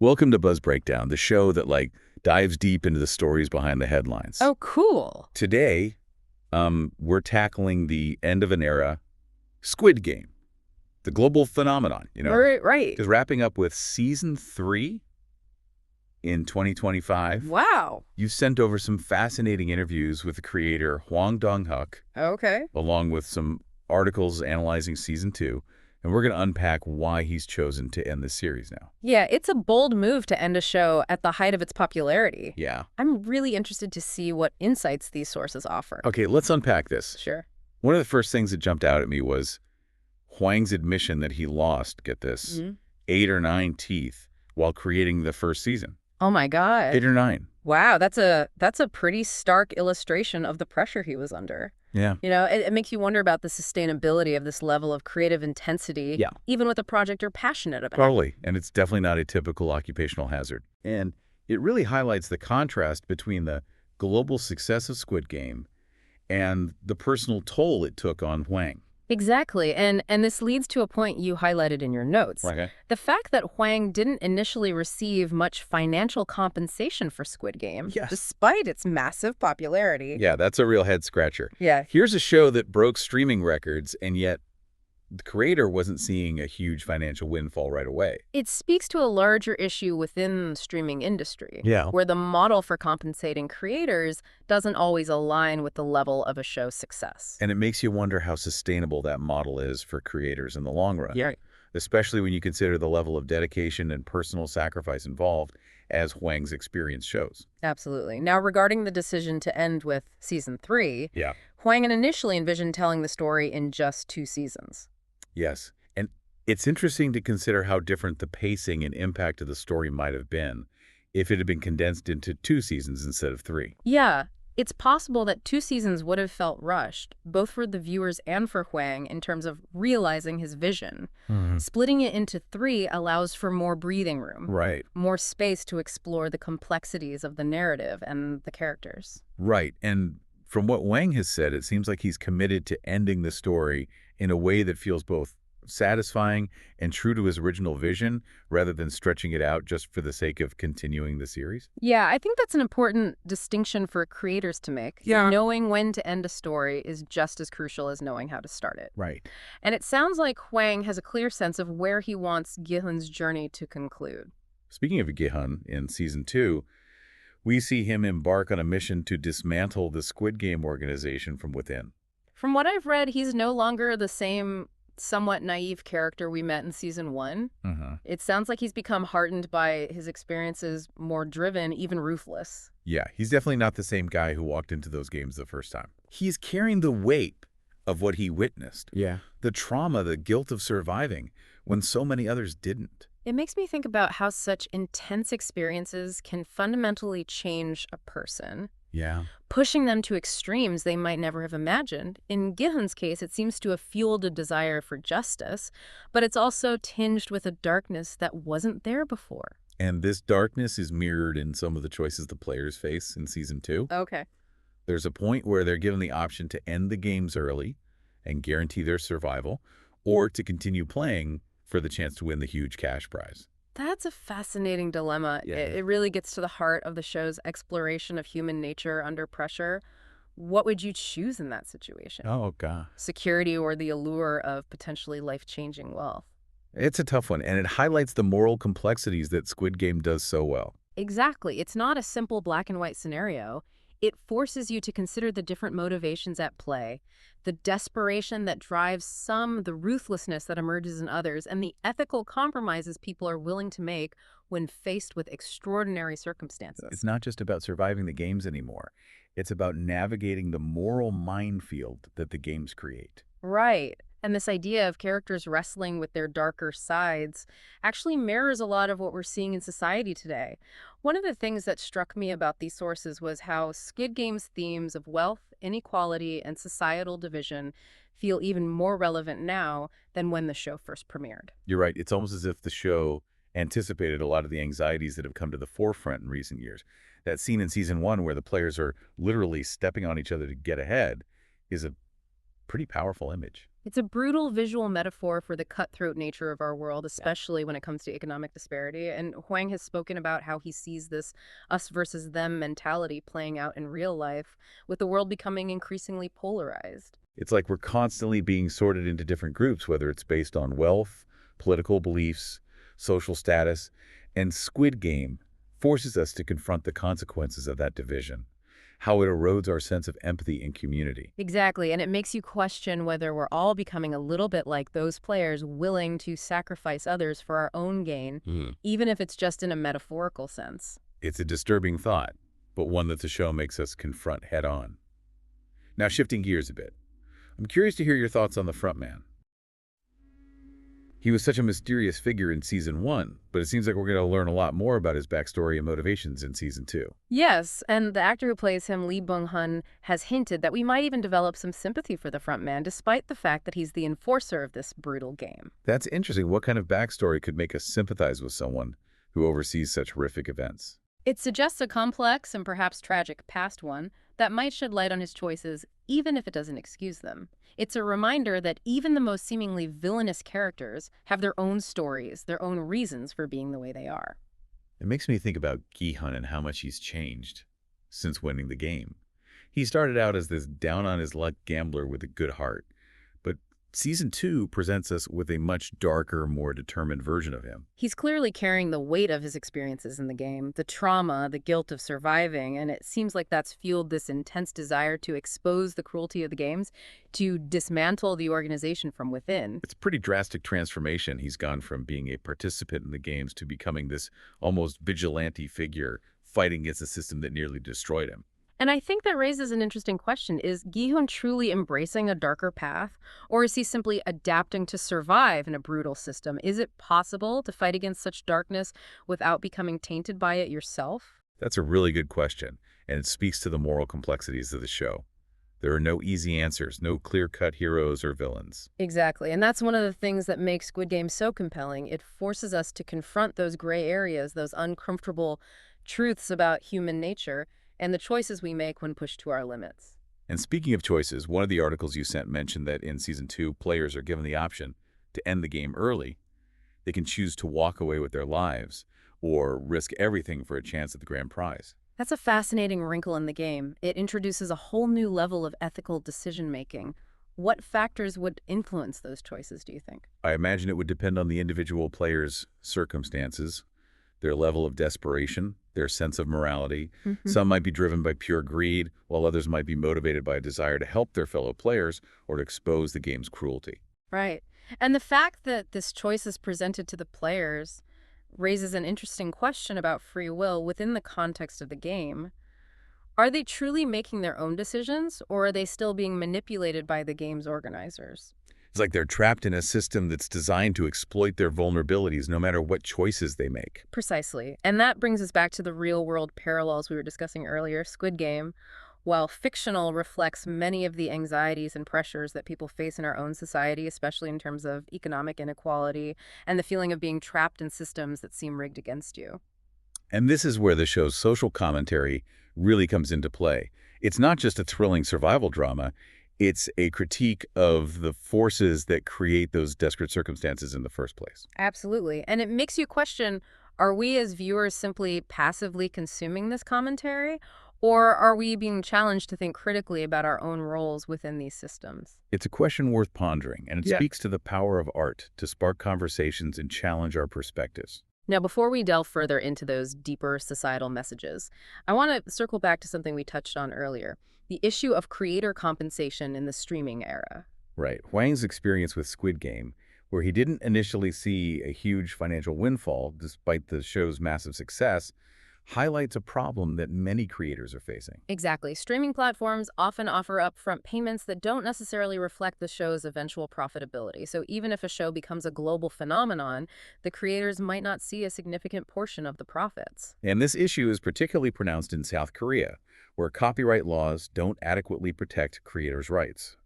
Welcome to Buzz Breakdown, the show that dives deep into the stories behind the headlines. Oh, cool. Today, we're tackling the end of an era, Squid Game, the global phenomenon, Right. is wrapping up with season 3 in 2025. Wow. You sent over some fascinating interviews with the creator Hwang Dong-hyuk, Okay. along with some articles analyzing season 2, and we're going to unpack why he's chosen to end the series now. Yeah, it's a bold move to end a show at the height of its popularity. Yeah. I'm really interested to see what insights these sources offer. Okay, let's unpack this. Sure. One of the first things that jumped out at me was Hwang's admission that he lost, get this, 8 or 9 teeth while creating the first season. Oh my God. 8 or 9. Wow, that's a pretty stark illustration of the pressure he was under. Yeah. It makes you wonder about the sustainability of this level of creative intensity, even with a project you're passionate about. Totally. And it's definitely not a typical occupational hazard. And it really highlights the contrast between the global success of Squid Game and the personal toll it took on Hwang. Exactly, and this leads to a point you highlighted in your notes. Okay. The fact that Hwang didn't initially receive much financial compensation for Squid Game, despite its massive popularity. Yeah, that's a real head-scratcher. Yeah. Here's a show that broke streaming records, and yet the creator wasn't seeing a huge financial windfall right away. It speaks to a larger issue within the streaming industry, Yeah. where the model for compensating creators doesn't always align with the level of a show's success. And it makes you wonder how sustainable that model is for creators in the long run. Yeah. Especially when you consider the level of dedication and personal sacrifice involved, as Hwang's experience shows. Absolutely. Now, regarding the decision to end with season 3, Hwang initially envisioned telling the story in just 2 seasons. Yes. And it's interesting to consider how different the pacing and impact of the story might have been if it had been condensed into 2 seasons instead of 3. Yeah, it's possible that 2 seasons would have felt rushed, both for the viewers and for Hwang in terms of realizing his vision. Splitting it into 3 allows for more breathing room. Right. More space to explore the complexities of the narrative and the characters. Right. And from what Hwang has said, it seems like he's committed to ending the story in a way that feels both satisfying and true to his original vision, rather than stretching it out just for the sake of continuing the series. Yeah, I think that's an important distinction for creators to make. Yeah. Knowing when to end a story is just as crucial as knowing how to start it. Right. And it sounds like Hwang has a clear sense of where he wants Gi-hun's journey to conclude. Speaking of Gi-hun, in season 2, we see him embark on a mission to dismantle the Squid Game organization from within. From what I've read, he's no longer the same somewhat naive character we met in season 1. It sounds like he's become hardened by his experiences, more driven, even ruthless. Yeah, he's definitely not the same guy who walked into those games the first time. He's carrying the weight of what he witnessed. Yeah. The trauma, the guilt of surviving when so many others didn't. It makes me think about how such intense experiences can fundamentally change a person. Yeah. Pushing them to extremes they might never have imagined. In Gi-hun's case, it seems to have fueled a desire for justice, but it's also tinged with a darkness that wasn't there before. And this darkness is mirrored in some of the choices the players face in season 2. Okay. There's a point where they're given the option to end the games early and guarantee their survival, or to continue playing for the chance to win the huge cash prize. That's a fascinating dilemma. Yeah. It really gets to the heart of the show's exploration of human nature under pressure. What would you choose in that situation? Oh, God. Security or the allure of potentially life-changing wealth? It's a tough one, and it highlights the moral complexities that Squid Game does so well. Exactly. It's not a simple black and white scenario. It forces you to consider the different motivations at play, the desperation that drives some, the ruthlessness that emerges in others, and the ethical compromises people are willing to make when faced with extraordinary circumstances. It's not just about surviving the games anymore. It's about navigating the moral minefield that the games create. Right. And this idea of characters wrestling with their darker sides actually mirrors a lot of what we're seeing in society today. One of the things that struck me about these sources was how Squid Game's themes of wealth, inequality, and societal division feel even more relevant now than when the show first premiered. You're right. It's almost as if the show anticipated a lot of the anxieties that have come to the forefront in recent years. That scene in season 1 where the players are literally stepping on each other to get ahead is a pretty powerful image. It's a brutal visual metaphor for the cutthroat nature of our world, Yeah. especially when it comes to economic disparity. And Hwang has spoken about how he sees this us versus them mentality playing out in real life, with the world becoming increasingly polarized. It's like we're constantly being sorted into different groups, whether it's based on wealth, political beliefs, social status, and Squid Game forces us to confront the consequences of that division, how it erodes our sense of empathy and community. Exactly, and it makes you question whether we're all becoming a little bit like those players willing to sacrifice others for our own gain, Hmm. even if it's just in a metaphorical sense. It's a disturbing thought, but one that the show makes us confront head on. Now, shifting gears a bit, I'm curious to hear your thoughts on the frontman. He was such a mysterious figure in Season 1, but it seems like we're going to learn a lot more about his backstory and motivations in Season 2. Yes, and the actor who plays him, Lee Bung-hun, has hinted that we might even develop some sympathy for the front man, despite the fact that he's the enforcer of this brutal game. That's interesting. What kind of backstory could make us sympathize with someone who oversees such horrific events? It suggests a complex and perhaps tragic past one that might shed light on his choices, even if it doesn't excuse them. It's a reminder that even the most seemingly villainous characters have their own stories, their own reasons for being the way they are. It makes me think about Gi-hun and how much he's changed since winning the game. He started out as this down-on-his-luck gambler with a good heart, but Season 2 presents us with a much darker, more determined version of him. He's clearly carrying the weight of his experiences in the game, the trauma, the guilt of surviving, and it seems like that's fueled this intense desire to expose the cruelty of the games, to dismantle the organization from within. It's a pretty drastic transformation. He's gone from being a participant in the games to becoming this almost vigilante figure fighting against a system that nearly destroyed him. And I think that raises an interesting question. Is Gi-hun truly embracing a darker path, or is he simply adapting to survive in a brutal system? Is it possible to fight against such darkness without becoming tainted by it yourself? That's a really good question, and it speaks to the moral complexities of the show. There are no easy answers, no clear-cut heroes or villains. Exactly. And that's one of the things that makes Squid Game so compelling. It forces us to confront those gray areas, those uncomfortable truths about human nature, and the choices we make when pushed to our limits. And speaking of choices, one of the articles you sent mentioned that in Season 2, players are given the option to end the game early. They can choose to walk away with their lives or risk everything for a chance at the grand prize. That's a fascinating wrinkle in the game. It introduces a whole new level of ethical decision-making. What factors would influence those choices, do you think? I imagine it would depend on the individual player's circumstances, their level of desperation, their sense of morality. Some might be driven by pure greed, while others might be motivated by a desire to help their fellow players or to expose the game's cruelty. Right. And the fact that this choice is presented to the players raises an interesting question about free will within the context of the game. Are they truly making their own decisions, or are they still being manipulated by the game's organizers? It's like they're trapped in a system that's designed to exploit their vulnerabilities no matter what choices they make. Precisely. And that brings us back to the real-world parallels we were discussing earlier. Squid Game, while fictional, reflects many of the anxieties and pressures that people face in our own society, especially in terms of economic inequality and the feeling of being trapped in systems that seem rigged against you. And this is where the show's social commentary really comes into play. It's not just a thrilling survival drama, it's a critique of the forces that create those desperate circumstances in the first place. Absolutely. And it makes you question, are we as viewers simply passively consuming this commentary, or are we being challenged to think critically about our own roles within these systems? It's a question worth pondering, and it Yeah. speaks to the power of art to spark conversations and challenge our perspectives. Now, before we delve further into those deeper societal messages, I want to circle back to something we touched on earlier, the issue of creator compensation in the streaming era. Right. Hwang's experience with Squid Game, where he didn't initially see a huge financial windfall despite the show's massive success, highlights a problem that many creators are facing. Exactly. Streaming platforms often offer upfront payments that don't necessarily reflect the show's eventual profitability. So even if a show becomes a global phenomenon, the creators might not see a significant portion of the profits. And this issue is particularly pronounced in South Korea, where copyright laws don't adequately protect creators' rights.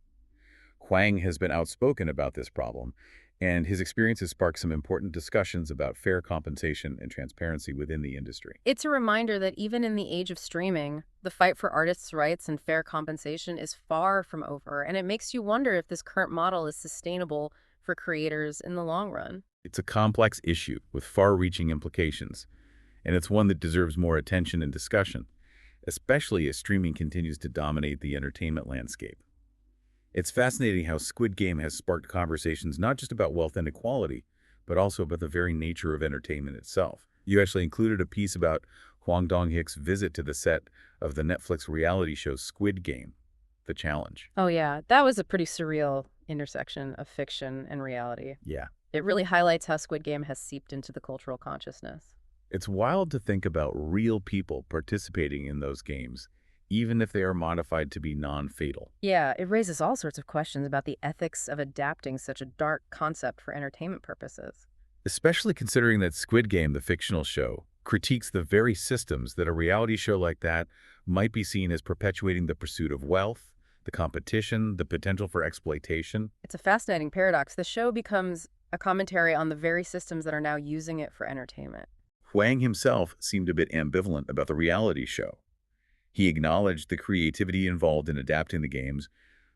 Hwang has been outspoken about this problem, And his experiences sparked some important discussions about fair compensation and transparency within the industry. It's a reminder that even in the age of streaming, the fight for artists' rights and fair compensation is far from over, and it makes you wonder if this current model is sustainable for creators in the long run. It's a complex issue with far-reaching implications, and it's one that deserves more attention and discussion, especially as streaming continues to dominate the entertainment landscape. It's fascinating how Squid Game has sparked conversations not just about wealth and equality, but also about the very nature of entertainment itself. You actually included a piece about Hwang Dong-hyuk's visit to the set of the Netflix reality show Squid Game, The Challenge. Oh, yeah, that was a pretty surreal intersection of fiction and reality. Yeah. It really highlights how Squid Game has seeped into the cultural consciousness. It's wild to think about real people participating in those games, even if they are modified to be non-fatal. Yeah, it raises all sorts of questions about the ethics of adapting such a dark concept for entertainment purposes. Especially considering that Squid Game, the fictional show, critiques the very systems that a reality show like that might be seen as perpetuating the pursuit of wealth, the competition, the potential for exploitation. It's a fascinating paradox. The show becomes a commentary on the very systems that are now using it for entertainment. Hwang himself seemed a bit ambivalent about the reality show. He acknowledged the creativity involved in adapting the games,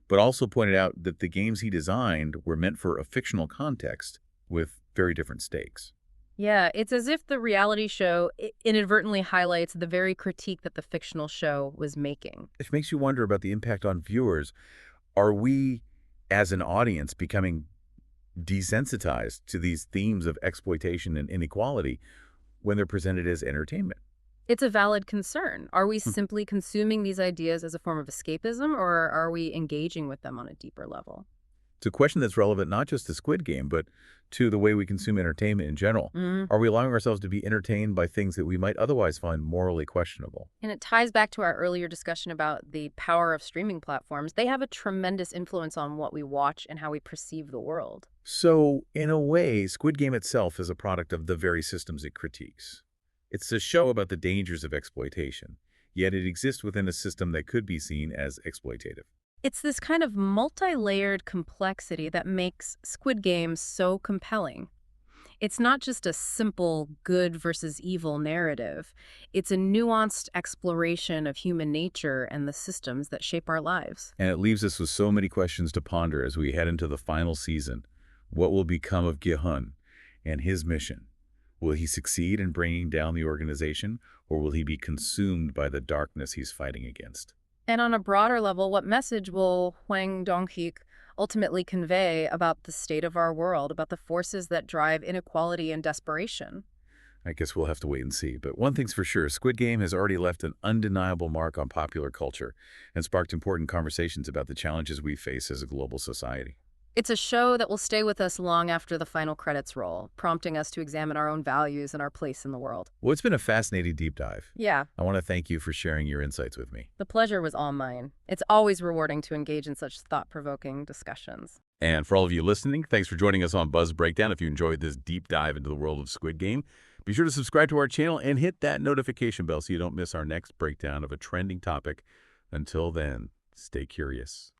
but also pointed out that the games he designed were meant for a fictional context with very different stakes. Yeah, it's as if the reality show inadvertently highlights the very critique that the fictional show was making. It makes you wonder about the impact on viewers. Are we, as an audience, becoming desensitized to these themes of exploitation and inequality when they're presented as entertainment? It's a valid concern. Are we Hmm. simply consuming these ideas as a form of escapism, or are we engaging with them on a deeper level? It's a question that's relevant not just to Squid Game, but to the way we consume entertainment in general. Mm. Are we allowing ourselves to be entertained by things that we might otherwise find morally questionable? And it ties back to our earlier discussion about the power of streaming platforms. They have a tremendous influence on what we watch and how we perceive the world. So, in a way, Squid Game itself is a product of the very systems it critiques. It's a show about the dangers of exploitation, yet it exists within a system that could be seen as exploitative. It's this kind of multi-layered complexity that makes Squid Game so compelling. It's not just a simple good versus evil narrative. It's a nuanced exploration of human nature and the systems that shape our lives. And it leaves us with so many questions to ponder as we head into the final season. What will become of Gi-hun and his mission? Will he succeed in bringing down the organization, or will he be consumed by the darkness he's fighting against? And on a broader level, what message will Hwang Dong-hyuk ultimately convey about the state of our world, about the forces that drive inequality and desperation? I guess we'll have to wait and see. But one thing's for sure, Squid Game has already left an undeniable mark on popular culture and sparked important conversations about the challenges we face as a global society. It's a show that will stay with us long after the final credits roll, prompting us to examine our own values and our place in the world. Well, it's been a fascinating deep dive. Yeah, I want to thank you for sharing your insights with me. the pleasure was all mine. It's always rewarding to engage in such thought-provoking discussions. And for all of you listening, thanks for joining us on Buzz Breakdown. If you enjoyed this deep dive into the world of Squid Game, be sure to subscribe to our channel and hit that notification bell so you don't miss our next breakdown of a trending topic. Until then, stay curious.